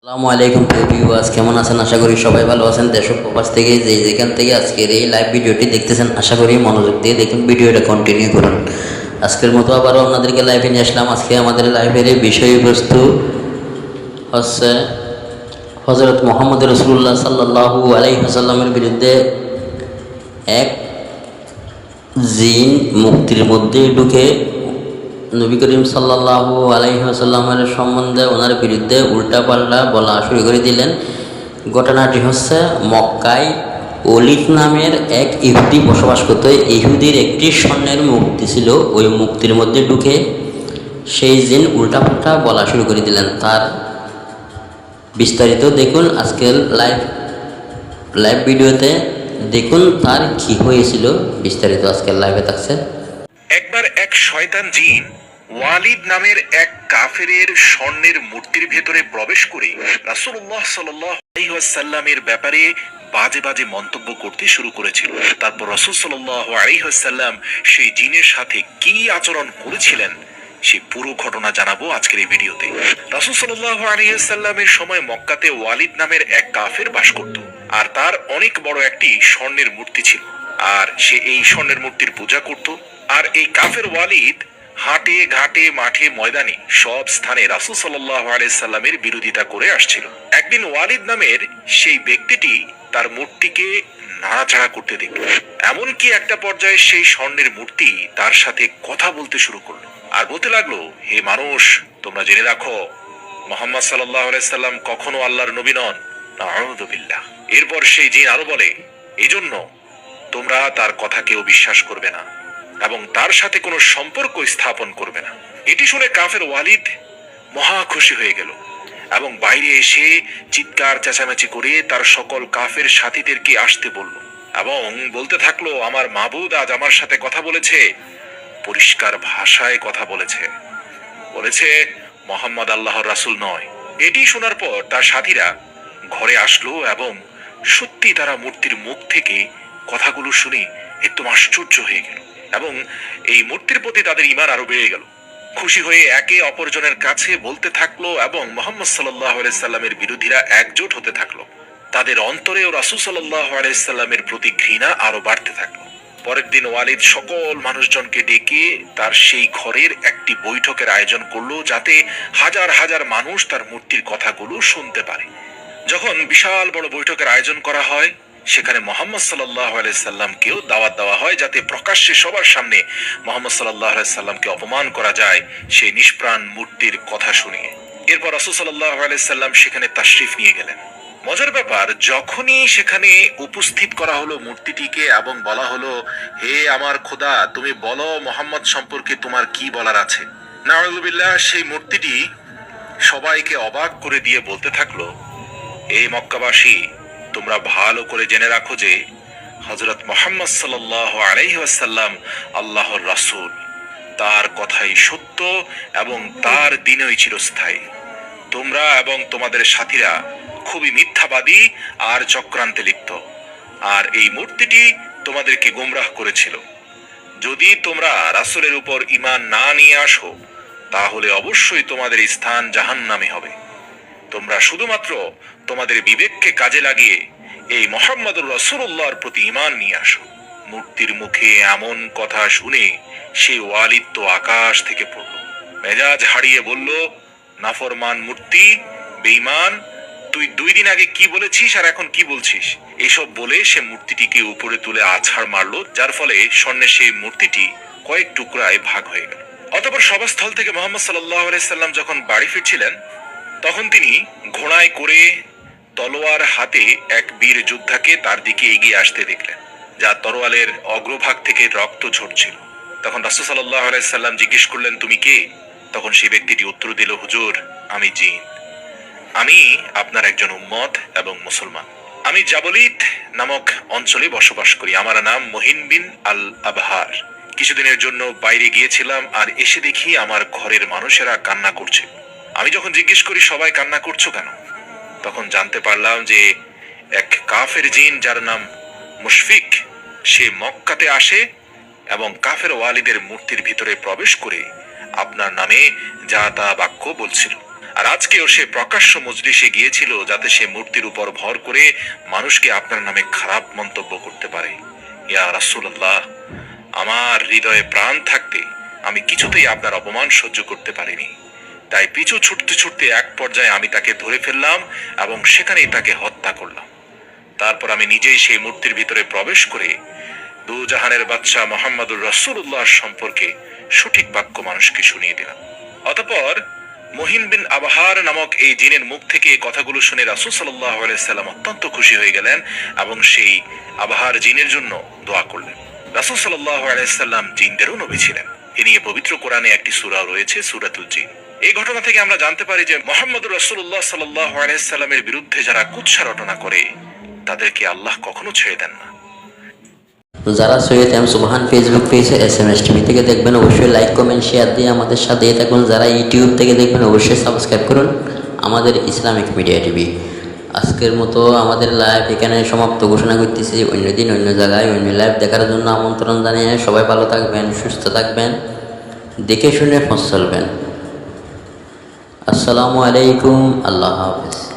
আসসালামু আলাইকুম প্রিয় ভিউয়ার্স, কেমন আছেন? আশা করি সবাই ভালো আছেন। দেশ ও প্রবাস থেকে যেখান থেকে আজকের এই লাইভ ভিডিওটি দেখতেছেন, আশা করি মনোযোগ দিয়ে দেখুন, ভিডিওটা কন্টিনিউ করুন। আজকের মতো আবারও আপনাদেরকে লাইভে নিয়ে আসলাম। আজকে আমাদের লাইভের এই বিষয়বস্তু হচ্ছে হজরত মোহাম্মদ রসুল্লাহ সাল্লাল্লাহু আলাইহি ওয়াসাল্লামের বিরুদ্ধে এক জিন মুক্তির মধ্যে ঢুকে নবী করিম সাল্লাল্লাহু আলাইহি ওয়াসাল্লামের সম্বন্ধে ওনার বিরুদ্ধে উল্টাপাল্টা বলা শুরু করে দিলেন। ঘটনাটি হচ্ছে মক্কায় অলিদ নামের এক ইহুদি বসবাস করত। ইহুদির একটি স্বর্ণের মূর্তি ছিল। ওই মূর্তির মধ্যে ঢুকে সেই জিন উল্টাপাল্টা বলা শুরু করে দিলেন। তার বিস্তারিত দেখুন আজকের লাইভ ভিডিওতে। দেখুন তার কি হয়েছিল, বিস্তারিত আজকের লাইভে থাকছে। একবার এক শয়তান জিন ওয়ালিদ নামের এক কাফেরের স্বর্ণের মূর্তির ভেতরে প্রবেশ করে রাসূলুল্লাহ সাল্লাল্লাহু আলাইহি ওয়াসাল্লামের ব্যাপারে বাজে বাজে মন্তব্য করতে শুরু করেছিল। তারপর রাসূল সাল্লাল্লাহু আলাইহি ওয়াসাল্লাম সেই জিনের সাথে কি আচরণ করেছিলেন সেই পুরো ঘটনা জানাবো আজকের এই ভিডিওতে। রাসূল সাল্লাল্লাহু আলাইহি ওয়াসাল্লামের সময় মক্কাতে ওয়ালিদ নামের এক কাফের বাস করত, আর তার অনেক বড় একটি স্বর্ণের মূর্তি ছিল, আর সে এই স্বর্ণের মূর্তির পূজা করত। আর এই কাফের ওয়ালিদ হাটে ঘাটে মাঠে ময়দানে সব স্থানে রাসূল সাল্লাল্লাহু আলাইহি সাল্লামের বিরোধিতা করে আসছিল। একদিন ওয়ালিদ নামের সেই ব্যক্তিটি তার মূর্তিকে নাড়াচাড়া করতে দেখল। এমনকি একটা পর্যায়ে সেই স্বর্ণের মূর্তি তার সাথে কথা বলতে শুরু করলো আর বলতে লাগলো, হে মানুষ, তোমরা জেনে রাখো মুহাম্মদ সাল্লাল্লাহু আলাইহি সাল্লাম কখনো আল্লাহর নবী নন। নাউযু বিল্লাহ। এরপর সেই জিন আরো বলে, এজন্য তোমরা তার কথা কেউ বিশ্বাস করবে না এবং তার সাথে কোনো সম্পর্ক স্থাপন করবে না। এটি শুনে কাফের ওয়ালিদ মহা খুশি হয়ে গেল এবং বাইরে এসে চিৎকার চেঁচামেচি করে তার সকল কাফের সাথীদেরকে আসতে বলল এবং বলতে থাকলো, আমার মাবুদ আজ আমার সাথে কথা বলেছে, পরিষ্কার ভাষায় কথা বলেছে, বলেছে মোহাম্মদ আল্লাহর রাসূল নয়। এটি শোনার পর তার সাথীরা ঘরে আসলো এবং সত্যি তারা মূর্তির মুখ থেকে কথাগুলো শুনে একদম আশ্চর্য হয়ে গেল এবং এই মূর্তির প্রতি তাদের ঈমান আরো বেড়ে গেল। খুশি হয়ে একে অপরজনের কাছে বলতে থাকলো এবং মুহাম্মদ সাল্লাল্লাহু আলাইহি সাল্লামের বিরোধীরা একজোট হতে থাকলো। তাদের অন্তরেও রাসূল সাল্লাল্লাহু আলাইহি সাল্লামের প্রতি ঘৃণা আরো বাড়তে থাকলো। পরের দিন ওয়ালিদ সকল মানুষজনকে ডেকে তার সেই ঘরের একটি বৈঠকের আয়োজন করলো, যাতে হাজার হাজার মানুষ তার মূর্তির কথাগুলো শুনতে পারে। যখন বিশাল বড় বৈঠকের আয়োজন করা হয়, সেখানে মুহাম্মদ সাল্লাল্লাহু আলাইহি সাল্লামকেও দাওয়াত দেওয়া হয়, যাতে প্রকাশ্যে সবার সামনে মুহাম্মদ সাল্লাল্লাহু আলাইহি সাল্লামকে অপমান করা যায় সেই নিষ্প্রাণ মূর্তির কথা শুনিয়ে। এরপর রাসূল সাল্লাল্লাহু আলাইহি সাল্লাম সেখানে তাশরিফ নিয়ে গেলেন। মজার ব্যাপার, যখনই সেখানে উপস্থিত করা হলো মূর্তিটিকে এবং বলা হলো, হে আমার খোদা, তুমি বলো মুহাম্মদ সম্পর্কে তোমার কি বলার আছে। নাউযুবিল্লাহ। সেই মূর্তিটি সবাইকে অবাক করে দিয়ে বলতে থাকলো, এই মক্কাবাসী, তোমরা ভালো করে জেনে রাখো যে হযরত মুহাম্মদ সাল্লাল্লাহু আলাইহি ওয়াসাল্লাম আল্লাহর রাসূল, তার কথাই সত্য এবং তার দিনই চিরস্থায়ী। তোমরা এবং তোমাদের সাথীরা খুবই মিথ্যাবাদী আর চক্রান্তে লিপ্ত, আর এই মূর্তিটি তোমাদেরকে গোমরাহ করেছিল। যদি তোমরা রাসূলের উপর ঈমান না নিয়ে আসো, তাহলে অবশ্যই তোমাদের স্থান জাহান্নামে হবে। তোমরা শুধুমাত্র তোমাদের বিবেককে কাজে লাগিয়ে এই মুহাম্মদুর রাসূলুল্লাহর প্রতি ঈমান নিয়ে আসো। মূর্তির মুখে এমন কথা শুনে সেই ওয়ালিদ তো আকাশ থেকে পড়ল, মেজাজ হারিয়ে বলল, নাফরমান মূর্তি, বেঈমান, তুই 2 দিন আগে কি বলেছিস আর এখন কি বলছিস? এসব বলে সে মূর্তিটিকে উপরে তুলে আছাড় মারলো, যার ফলে স্বর্ণের সেই মূর্তিটি কয়েক টুকরায় ভাগ হয়ে গেল। অতঃপর সভাস্থল থেকে মুহাম্মদ সাল্লাল্লাহু আলাইহি সাল্লাম যখন বাড়ি ফিরছিলেন, তখন তিনি ঘোড়ায় করে তলোয়ার হাতে এক বীর যোদ্ধাকে তার দিকে এগিয়ে আসতে দেখলেন, যার তরোয়ালের অগ্রভাগ থেকে রক্ত ঝরছিল। তখন রাসূল সাল্লাল্লাহু আলাইহি সাল্লাম জিজ্ঞেস করলেন, তুমি কে? তখন সেই ব্যক্তিটি উত্তর দিল, হুজুর, আমি জিন। আমি আপনার একজন উম্মত এবং মুসলমান। আমি জাবলিত নামক অঞ্চলে বসবাস করি। আমার নাম মহিন বিন আল আবহার। কিছুদিনের জন্য বাইরে গিয়েছিলাম আর এসে দেখি আমার ঘরের মানুষেরা কান্না করছে। আমি যখন জিজ্ঞেস করি, সবাই কান্না করছো কেন? তখন জানতে পারলাম যে এক কাফের জিন, যার নাম মুশফিক, সে মক্কাতে আসে এবং কাফের ওয়ালিদের মূর্তির ভিতরে প্রবেশ করে আপনার নামে যা তা বাক্য বলছিল। আর আজকেও সে প্রকাশ্য মজলিসে গিয়েছিল যাতে সে মূর্তির উপর ভর করে মানুষকে আপনার নামে খারাপ মন্তব্য করতে পারে। ইয়া রাসূলুল্লাহ, আমার হৃদয়ে প্রাণ থাকতে আমি কিছুতেই আপনার অপমান সহ্য করতে পারিনি। তাই পিছু ছুটতে ছুটতে এক পর্যায়ে আমি তাকে ধরে ফেললাম এবং সেখানেই তাকে হত্যা করলাম। তারপর আমি নিজেই সেই মূর্তির ভিতরে প্রবেশ করে দু জাহানের বাদশাহ মুহাম্মদুর রাসূলুল্লাহ সম্পর্কে সঠিক বাক্য মানুষকে শুনিয়ে দিলাম। অতঃপর মুহিন বিন আবহার নামক এই জিনের মুখ থেকে এই কথাগুলো শুনে রাসূল সাল্লাল্লাহু আলাইহি সাল্লাম অত্যন্ত খুশি হয়ে গেলেন এবং সেই আবহার জিনের জন্য দোয়া করলেন। রাসূল সাল্লাল্লাহু আলাইহি সাল্লাম জিনদেরও নবী ছিলেন। এ নিয়ে পবিত্র কোরআনে একটি সূরা রয়েছে, সূরাতুল জিন। এই ঘটনা থেকে আমরা জানতে পারি যে মুহাম্মদুর রাসূলুল্লাহ সাল্লাল্লাহু আলাইহি সাল্লামের বিরুদ্ধে যারা কুৎসা রটনা করে তাদেরকে আল্লাহ কখনো ছেড়ে দেন না। তো যারা সৈয়দ এম সুবহান ফেসবুক পেজে SMS টিভি থেকে দেখবেন অবশ্যই লাইক কমেন্ট শেয়ার দিয়ে আমাদের সাথেই থাকুন। যারা ইউটিউব থেকে দেখবেন অবশ্যই সাবস্ক্রাইব করুন আমাদের ইসলামিক মিডিয়া টিভি। আজকের মতো আমাদের লাইভ এখানে সমাপ্ত ঘোষণা করতেছি। অন্যদিন অন্য জায়গায় অন্য লাইভ দেখার জন্য আমন্ত্রণ জানিয়ে সবাই ভালো থাকবেন, সুস্থ থাকবেন, দেখে শুনে পথ চলবেন। আসসালামু আলাইকুম, আল্লাহ হাফেজ।